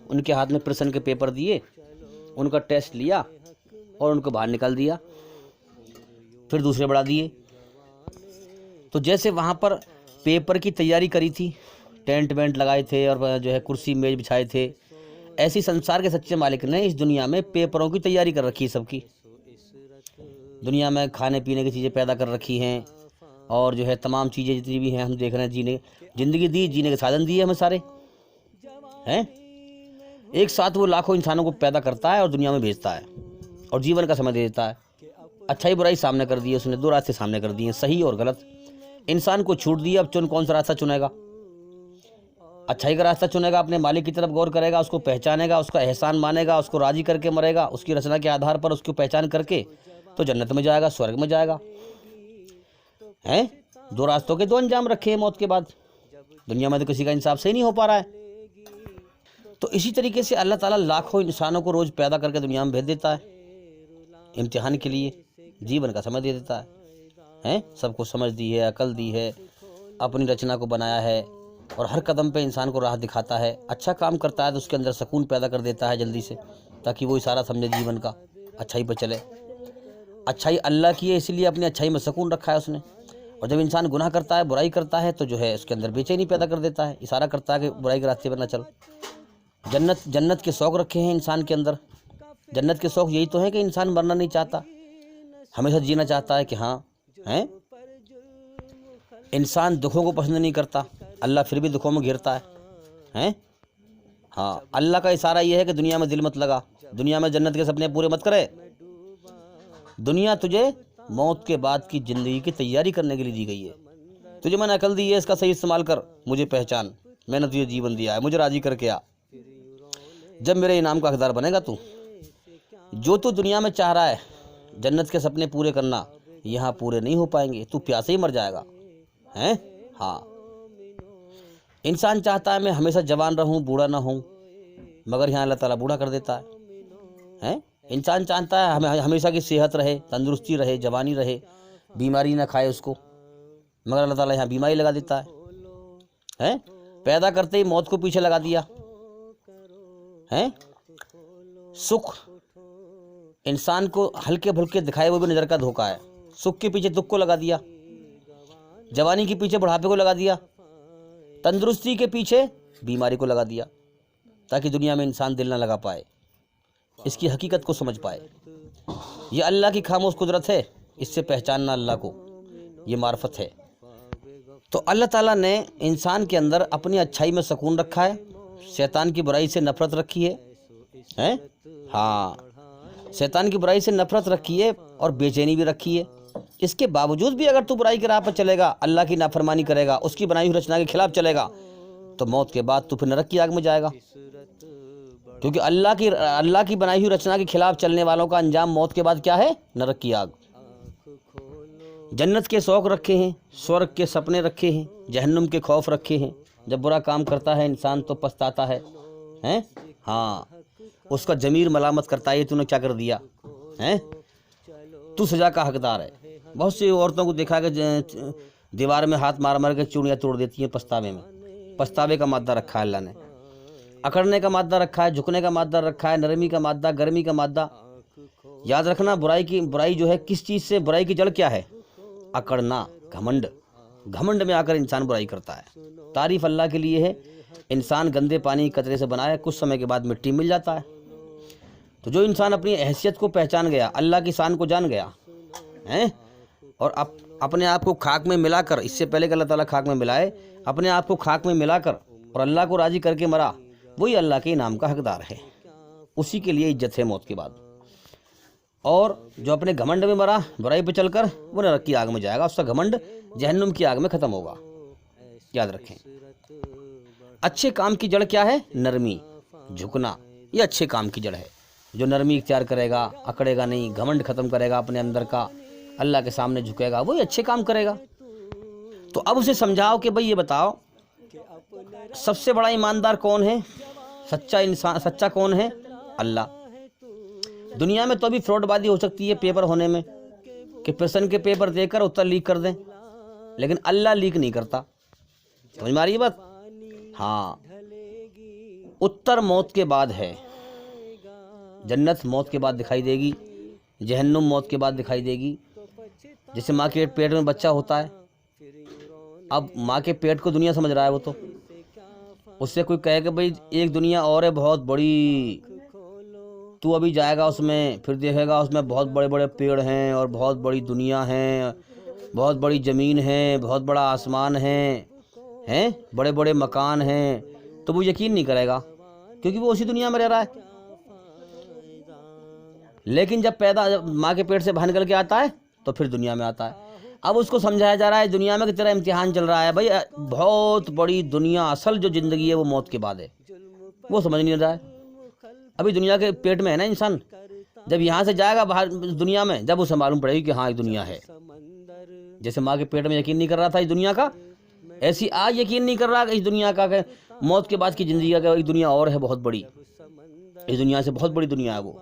ان کے ہاتھ میں پرسن کے پیپر دیے، ان کا ٹیسٹ لیا اور ان کو باہر نکال دیا، پھر دوسرے بڑھا دیے۔ تو جیسے وہاں پر پیپر کی تیاری کری تھی، ٹینٹ وینٹ لگائے تھے اور جو ہے کرسی میز بچھائے تھے، ایسی سنسار کے سچے مالک نے اس دنیا میں پیپروں کی تیاری کر رکھی ہے سب کی۔ دنیا میں کھانے پینے کی چیزیں پیدا کر رکھی ہیں، اور جو ہے تمام چیزیں جتنی بھی ہیں ہم دیکھ رہے ہیں، زندگی دی، جینے کے سادھن دیے ہمیں سارے ہیں۔ ایک ساتھ وہ لاکھوں انسانوں کو پیدا کرتا ہے اور دنیا میں بھیجتا ہے، اور جیون کا سمجھ دیتا ہے۔ اچھائی برائی سامنے کر دی ہے اس نے، دو راستے سامنے کر دیے ہیں، صحیح اور غلط۔ انسان کو چھوٹ دیا، اب کون سا راستہ چنے گا؟ اچھائی کا راستہ چنے گا، اپنے مالک کی طرف غور کرے گا، اس کو پہچانے گا، اس کا احسان مانے گا، اس کو راضی کر کے مرے گا، اس کی رچنا کے آدھار پر اس کو پہچان کر کے تو جنت میں جائے گا، سورگ میں جائے گا۔ ہیں دو راستوں کے دو انجام رکھے ہیں موت کے بعد۔ دنیا میں تو کسی کا انصاف صحیح نہیں ہو پا رہا ہے۔ تو اسی طریقے سے اللہ تعالیٰ لاکھوں انسانوں کو روز پیدا کر کے دنیا میں بھیج دیتا ہے امتحان کے لیے، جیون کا سمجھ دے دیتا ہے۔ سب کو سمجھ دی ہے، عقل دی ہے، اپنی رچنا کو بنایا ہے، اور ہر قدم پہ انسان کو راہ دکھاتا ہے۔ اچھا کام کرتا ہے تو اس کے اندر سکون پیدا کر دیتا ہے جلدی سے، تاکہ وہ اشارہ سمجھے جیون کا، اچھائی پہ چلے۔ اچھائی اللہ کی ہے، اسی لیے اپنی اچھائی میں سکون رکھا ہے اس نے۔ اور جب انسان گناہ کرتا ہے، برائی کرتا ہے، تو جو ہے اس کے اندر بے چینی پیدا کر دیتا ہے، اشارہ کرتا ہے کہ برائی کے راستے پر نہ چل۔ جنت کے شوق رکھے ہیں انسان کے اندر۔ جنت کے شوق یہی تو ہے کہ انسان مرنا نہیں چاہتا، ہمیشہ جینا چاہتا ہے کہ ہاں انسان دکھوں کو پسند نہیں کرتا، اللہ پھر بھی دکھوں میں گھیرتا ہے۔ ہاں اللہ کا اشارہ یہ ہے کہ دنیا میں دل مت لگا، دنیا میں جنت کے سپنے پورے مت کرے۔ دنیا تجھے موت کے بعد کی زندگی کی تیاری کرنے کے لیے دی گئی ہے۔ تجھے میں نے عقل دی ہے، اس کا صحیح استعمال کر، مجھے پہچان، میں نے تجھے جیون دیا ہے، مجھے راضی کر کے آ۔ جب میرے انعام کا حقدار بنے گا تو جو تو دنیا میں چاہ رہا ہے جنت کے سپنے پورے کرنا، یہاں پورے نہیں ہو پائیں گے، تو پیاسے ہی مر جائے گا۔ ہاں انسان چاہتا ہے میں ہمیشہ جوان رہوں، بوڑھا نہ ہوں، مگر یہاں اللہ تعالیٰ بوڑھا کر دیتا ہے۔ انسان چاہتا ہے ہمیں ہمیشہ کی صحت رہے، تندرستی رہے، جوانی رہے، بیماری نہ کھائے اس کو، مگر اللہ تعالیٰ یہاں بیماری لگا دیتا ہے۔ پیدا کرتے ہی موت کو پیچھے لگا دیا۔ سکھ انسان کو ہلکے بھلکے دکھائے ہوئے بھی نظر کا دھوکہ ہے، سکھ کے پیچھے دکھ کو لگا دیا، جوانی کے پیچھے بڑھاپے کو لگا دیا، تندرستی کے پیچھے بیماری کو لگا دیا، تاکہ دنیا میں انسان دل نہ لگا پائے، اس کی حقیقت کو سمجھ پائے۔ یہ اللہ کی خاموش قدرت ہے، اس سے پہچاننا اللہ کو، یہ معرفت ہے۔ تو اللہ تعالیٰ نے انسان کے اندر اپنی اچھائی میں سکون رکھا ہے، شیطان کی برائی سے نفرت رکھی ہے۔ ہاں شیطان کی برائی سے نفرت رکھی ہے اور بے چینی بھی رکھی ہے۔ اس کے باوجود بھی اگر تو برائی کے راہ پر چلے گا، اللہ کی نافرمانی کرے گا، اس کی بنائی ہوئی رچنا کے خلاف چلے گا، تو موت کے بعد تو پھر نرک کی آگ میں جائے گا، کیونکہ اللہ کی بنائی ہوئی رچنا کے خلاف چلنے والوں کا انجام موت کے بعد کیا ہے؟ نرک کی آگ۔ جنت کے شوق رکھے ہیں، سورگ کے سپنے رکھے ہیں، جہنم کے خوف رکھے ہیں۔ جب برا کام کرتا ہے انسان تو پچھتاتا ہے، ہاں اس کا ضمیر ملامت کرتا ہے، یہ تو نے کیا کر دیا، تو سزا کا حقدار ہے۔ بہت سی عورتوں کو دیکھا کہ دیوار میں ہاتھ مار مار کے چوڑیاں توڑ دیتی ہیں پچھتاوے میں۔ پچھتاوے کا مادہ رکھا ہے اللہ نے، اکڑنے کا مادہ رکھا ہے، جھکنے کا مادہ رکھا ہے، نرمی کا مادہ، گرمی کا مادہ، یاد رکھنا برائی جو ہے کس چیز سے، برائی کی جڑ کیا ہے؟ اکڑنا، گھمنڈ۔ گھمنڈ میں آ کر انسان برائی کرتا ہے۔ تعریف اللہ کے لیے ہے، انسان گندے پانی قطرے سے بنائے، کچھ سمے کے بعد مٹی مل جاتا ہے۔ تو جو انسان اپنی حیثیت کو پہچان گیا، اللہ کی شان کو جان گیا ہیں، اور اپنے آپ کو خاک میں ملا کر، اس سے پہلے کہ اللہ تعالیٰ خاک میں ملائے، اپنے آپ کو خاک میں ملا کر اور اللہ کو راضی کر کے مرا، وہی اللہ کے انعام کا حقدار ہے، اسی کے لیے عزت ہے موت کے بعد۔ اور جو اپنے گھمنڈ میں مرا، برائی پہ چل کر، وہ نرک کی آگ میں جائے گا، اس کا گھمنڈ جہنم کی آگ میں ختم ہوگا۔ یاد رکھیں، اچھے کام کی جڑ کیا ہے؟ نرمی، جھکنا، یہ اچھے کام کی جڑ ہے۔ جو نرمی اختیار کرے گا، اکڑے گا نہیں، گھمنڈ ختم کرے گا اپنے اندر کا، اللہ کے سامنے جھکے گا، وہی اچھے کام کرے گا۔ تو اب اسے سمجھاؤ کہ بھئی یہ بتاؤ، سب سے بڑا ایماندار کون ہے؟ سچا انسان، سچا کون ہے؟ اللہ۔ دنیا میں تو ابھی فراڈ بازی ہو سکتی ہے پیپر ہونے میں، کہ پرسن کے پیپر دے کر اتر لیک کر دیں، لیکن اللہ لیک نہیں کرتا۔ سمجھ میں آ رہی ہے بات؟ ہاں، اتر موت کے بعد ہے۔ جنت موت کے بعد دکھائی دے گی، جہنم موت کے بعد دکھائی دے گی۔ جیسے ماں کے پیٹ میں بچہ ہوتا ہے، اب ماں کے پیٹ کو دنیا سمجھ رہا ہے وہ، تو اس سے کوئی کہے کہ بھئی ایک دنیا اور ہے بہت بڑی، تو ابھی جائے گا اس میں، پھر دیکھے گا اس میں بہت بڑے بڑے پیڑ ہیں، اور بہت بڑی دنیا ہے، بہت بڑی زمین ہے، بہت بڑا آسمان ہے، بڑے بڑے مکان ہیں، تو وہ یقین نہیں کرے گا، کیونکہ وہ اسی دنیا میں رہ رہا ہے۔ لیکن جب ماں کے پیٹ سے باہر نکل کے آتا ہے تو پھر دنیا میں آتا ہے۔ اب اس کو سمجھایا جا رہا ہے دنیا میں کہ تیرا امتحان چل رہا ہے بھائی، بہت بڑی دنیا، اصل جو زندگی ہے وہ موت کے بعد ہے، وہ سمجھ نہیں رہا ہے۔ ابھی دنیا کے پیٹ میں ہے نا انسان، جب یہاں سے جائے گا باہر دنیا میں، جب اسے معلوم پڑے گی کہ ہاں ایک دنیا ہے۔ جیسے ماں کے پیٹ میں یقین نہیں کر رہا تھا اس دنیا کا، ایسی آج یقین نہیں کر رہا کہ اس دنیا کا، کہ موت کے بعد کی زندگی کا، کہ ایک دنیا اور ہے بہت بڑی، اس دنیا سے بہت بڑی دنیا ہے وہ،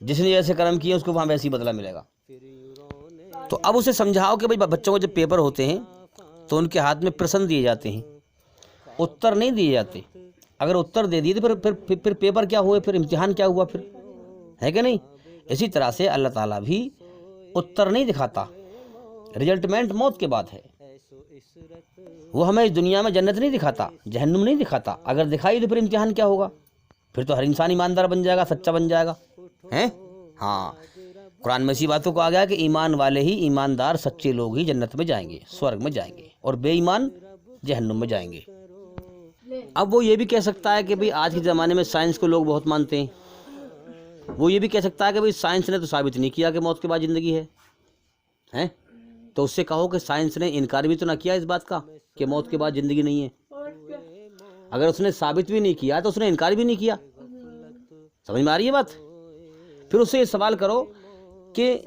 جس نے ایسے کرم کیے اس کو وہاں ویسے ہی بدلہ ملے گا۔ تو اب اسے سمجھاؤ کہ بھائی بچوں کو جب پیپر ہوتے ہیں تو ان کے ہاتھ میں پرسن دیے جاتے ہیں، اتر نہیں دیے جاتے۔ اگر اتر دے دیے تو پھر پیپر کیا ہوئے، پھر امتحان کیا ہوا، پھر ہے کہ نہیں؟ اسی طرح سے اللہ تعالیٰ بھی اتر نہیں دکھاتا، ریزلٹمنٹ موت کے بعد ہے۔ وہ ہمیں اس دنیا میں جنت نہیں دکھاتا، جہنم نہیں دکھاتا، اگر دکھائی تو پھر امتحان کیا ہوگا، پھر تو ہر انسان ایماندار بن جائے گا، سچا بن جائے گا، ہیں؟ ہاں، قرآن میں اسی باتوں کو آ گیا کہ ایمان والے ہی، ایماندار سچے لوگ ہی جنت میں جائیں گے، سورگ میں جائیں گے، اور بے ایمان جہنم میں جائیں گے۔ اب وہ یہ بھی کہہ سکتا ہے کہ بھئی آج کے زمانے میں سائنس کو لوگ بہت مانتے ہیں، وہ یہ بھی کہہ سکتا ہے کہ بھئی سائنس نے تو ثابت نہیں کیا کہ موت کے بعد زندگی ہے، ہیں؟ تو اس سے کہو کہ سائنس نے انکار بھی تو نہ کیا اس بات کا کہ موت کے بعد زندگی نہیں ہے۔ اگر اس نے ثابت بھی نہیں کیا تو اس نے انکار بھی نہیں کیا۔ سمجھ میں آ رہی ہے بات؟ پھر اس سے یہ سوال کرو کہ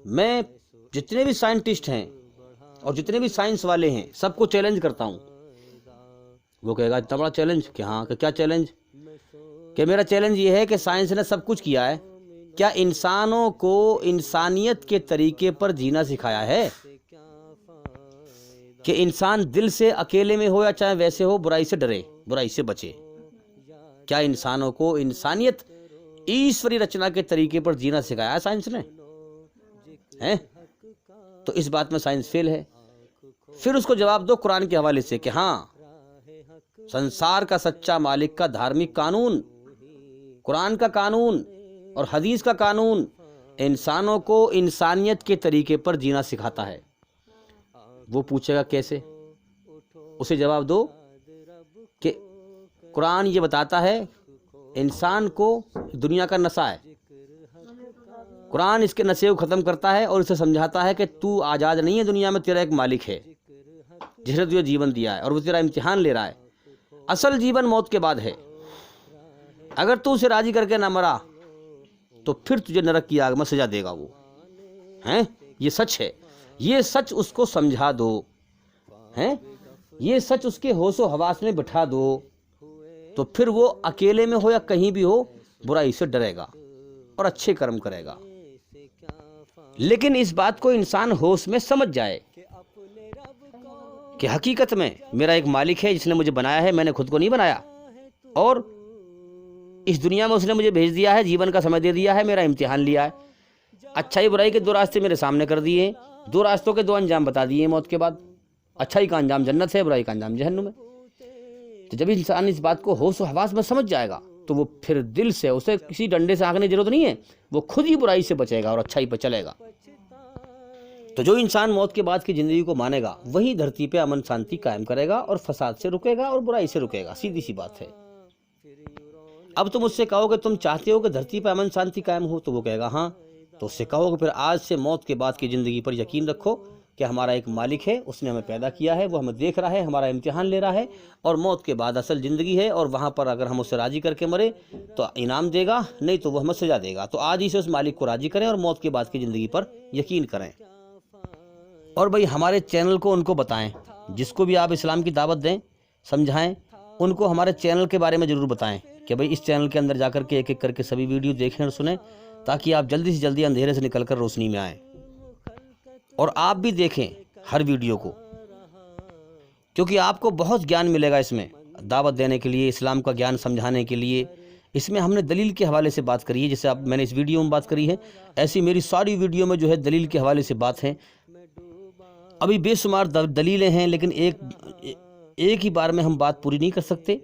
میں جتنے بھی سائنٹسٹ ہیں اور جتنے بھی سائنس والے ہیں سب کو چیلنج کرتا ہوں، وہ کہے گا اتنا بڑا چیلنج کہ ہاں، کہ کیا چیلنج؟ کہ میرا چیلنج یہ ہے کہ سائنس نے سب کچھ کیا ہے، کیا انسانوں کو انسانیت کے طریقے پر جینا سکھایا ہے؟ کہ انسان دل سے اکیلے میں ہو یا چاہے ویسے ہو، برائی سے ڈرے، برائی سے بچے۔ کیا انسانوں کو انسانیت، ایشوری رچنا کے طریقے پر جینا سکھایا ہے سائنس نے؟ ہیں؟ تو اس بات میں سائنس فیل ہے۔ پھر اس کو جواب دو قرآن کے حوالے سے کہ ہاں، سنسار کا سچا مالک کا دھارمک قانون، قرآن کا قانون اور حدیث کا قانون انسانوں کو انسانیت کے طریقے پر جینا سکھاتا ہے۔ وہ پوچھے گا کیسے؟ اسے جواب دو کہ قرآن یہ بتاتا ہے انسان کو دنیا کا نشہ ہے، قرآن اس کے نشے کو ختم کرتا ہے اور اسے سمجھاتا ہے کہ تو آزاد نہیں ہے، دنیا میں تیرا ایک مالک ہے جس نے تجھے جیون دیا ہے اور وہ تیرا امتحان لے رہا ہے۔ اصل جیون موت کے بعد ہے، اگر تو اسے راضی کر کے نہ مرا تو پھر تجھے نرک کی آگ میں سزا دے گا وہ، ہیں؟ یہ سچ ہے، یہ سچ اس کو سمجھا دو، ہیں؟ یہ سچ اس کے ہوش و حواس میں بٹھا دو، تو پھر وہ اکیلے میں ہو یا کہیں بھی ہو برائی سے ڈرے گا اور اچھے کرم کرے گا۔ لیکن اس بات کو انسان ہوش میں سمجھ جائے کہ حقیقت میں میرا ایک مالک ہے جس نے مجھے بنایا ہے، میں نے خود کو نہیں بنایا، اور اس دنیا میں اس نے مجھے بھیج دیا ہے، جیون کا سمے دے دیا ہے، میرا امتحان لیا ہے، اچھائی برائی کے دو راستے میرے سامنے کر دیے ہیں، دو راستوں کے دو انجام بتا دیے ہیں موت کے بعد، اچھائی کا انجام جنت ہے، برائی کا انجام جہنم ہے۔ تو جب انسان اس بات کو ہوش و حواس میں سمجھ جائے گا تو وہ پھر دل سے، اسے کسی ڈنڈے سے ہانکنے کی ضرورت نہیں ہے، وہ خود ہی برائی سے بچے گا اور اچھائی پہ چلے گا۔ تو جو انسان موت کے بعد کی زندگی کو مانے گا وہی دھرتی پہ امن شانتی قائم کرے گا اور فساد سے رکے گا اور برائی سے رکے گا، سیدھی سی بات ہے۔ اب تم اس سے کہو کہ تم چاہتے ہو کہ دھرتی پہ امن شانتی قائم ہو، تو وہ کہے گا ہاں۔ تو اس سے کہو کہ پھر آج سے موت کے بعد کی زندگی پر یقین رکھو کہ ہمارا ایک مالک ہے، اس نے ہمیں پیدا کیا ہے، وہ ہمیں دیکھ رہا ہے، ہمارا امتحان لے رہا ہے، اور موت کے بعد اصل زندگی ہے، اور وہاں پر اگر ہم اسے راضی کر کے مرے تو انعام دے گا، نہیں تو وہ ہمیں سزا دے گا۔ تو آج ہی سے اس مالک کو راضی کریں اور موت کے بعد کی زندگی پر یقین کریں۔ اور بھائی ہمارے چینل کو ان کو بتائیں، جس کو بھی آپ اسلام کی دعوت دیں، سمجھائیں، ان کو ہمارے چینل کے بارے میں ضرور بتائیں کہ بھائی اس چینل کے اندر جا کر کے ایک ایک کر کے سبھی ویڈیو دیکھیں اور سنیں، تاکہ آپ جلدی سے جلدی اندھیرے سے نکل کر روشنی میں آئیں، اور آپ بھی دیکھیں ہر ویڈیو کو، کیونکہ آپ کو بہت گیان ملے گا اس میں، دعوت دینے کے لیے، اسلام کا گیان سمجھانے کے لیے۔ اس میں ہم نے دلیل کے حوالے سے بات کری ہے، جیسے میں نے اس ویڈیو میں بات کری ہے، ایسی میری ساری ویڈیو میں جو ہے دلیل کے حوالے سے بات ہے۔ ابھی بے شمار دلیلیں ہیں، لیکن ایک ہی بار میں ہم بات پوری نہیں کر سکتے،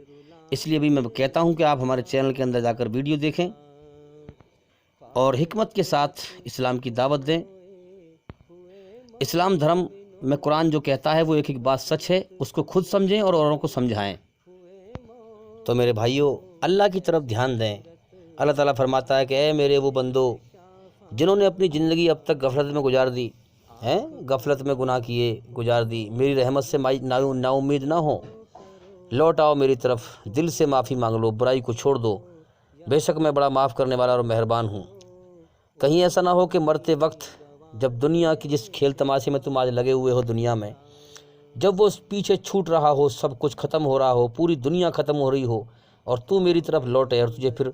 اس لیے بھی میں کہتا ہوں کہ آپ ہمارے چینل کے اندر جا کر ویڈیو دیکھیں اور حکمت کے ساتھ اسلام کی دعوت دیں۔ اسلام دھرم میں قرآن جو کہتا ہے وہ ایک ایک بات سچ ہے، اس کو خود سمجھیں اور اوروں کو سمجھائیں۔ تو میرے بھائیوں، اللہ کی طرف دھیان دیں۔ اللہ تعالیٰ فرماتا ہے کہ اے میرے وہ بندو جنہوں نے اپنی زندگی اب تک غفلت میں گزار دی ہیں، غفلت میں گناہ کیے گزار دی، میری رحمت سے نا امید نہ ہو، لوٹ آؤ میری طرف، دل سے معافی مانگ لو، برائی کو چھوڑ دو، بے شک میں بڑا معاف کرنے والا اور مہربان ہوں۔ کہیں ایسا نہ ہو کہ مرتے وقت جب دنیا کی جس کھیل تماشے میں تم آج لگے ہوئے ہو دنیا میں، جب وہ پیچھے چھوٹ رہا ہو، سب کچھ ختم ہو رہا ہو، پوری دنیا ختم ہو رہی ہو، اور تو میری طرف لوٹے اور تجھے پھر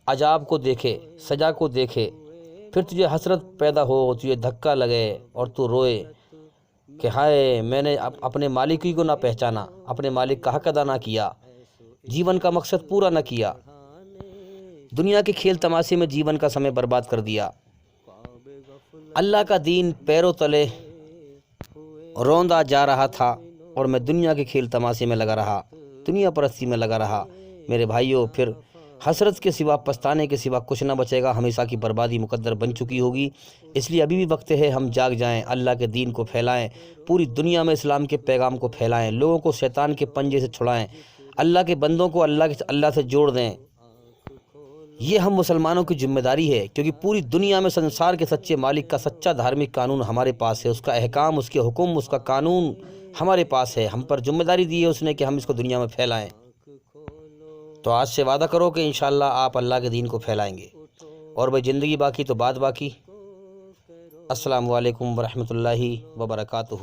عذاب کو دیکھے، سزا کو دیکھے، پھر تجھے حسرت پیدا ہو، تجھے دھکا لگے اور تو روئے کہ ہائے میں نے اپنے مالک ہی کو نہ پہچانا، اپنے مالک کا حق ادا نہ کیا، جیون کا مقصد پورا نہ کیا، دنیا کے کھیل تماشے میں جیون کا سمے برباد کر دیا، اللہ کا دین پیروں تلے روندا جا رہا تھا اور میں دنیا کے کھیل تماشے میں لگا رہا، دنیا پرستی میں لگا رہا، میرے بھائیوں پھر حسرت کے سوا، پچھتانے کے سوا کچھ نہ بچے گا، ہمیشہ کی بربادی مقدر بن چکی ہوگی۔ اس لیے ابھی بھی وقت ہے، ہم جاگ جائیں، اللہ کے دین کو پھیلائیں، پوری دنیا میں اسلام کے پیغام کو پھیلائیں، لوگوں کو شیطان کے پنجے سے چھڑائیں، اللہ کے بندوں کو اللہ سے جوڑ دیں۔ یہ ہم مسلمانوں کی ذمہ داری ہے، کیونکہ پوری دنیا میں سنسار کے سچے مالک کا سچا دھارمک قانون ہمارے پاس ہے، اس کا احکام، اس کے حکم، اس کا قانون ہمارے پاس ہے، ہم پر ذمہ داری دی ہے اس نے کہ ہم اس کو دنیا میں پھیلائیں۔ تو آج سے وعدہ کرو کہ انشاءاللہ آپ اللہ کے دین کو پھیلائیں گے، اور بھائی زندگی باقی تو بات باقی۔ السلام علیکم ورحمۃ اللہ وبرکاتہ۔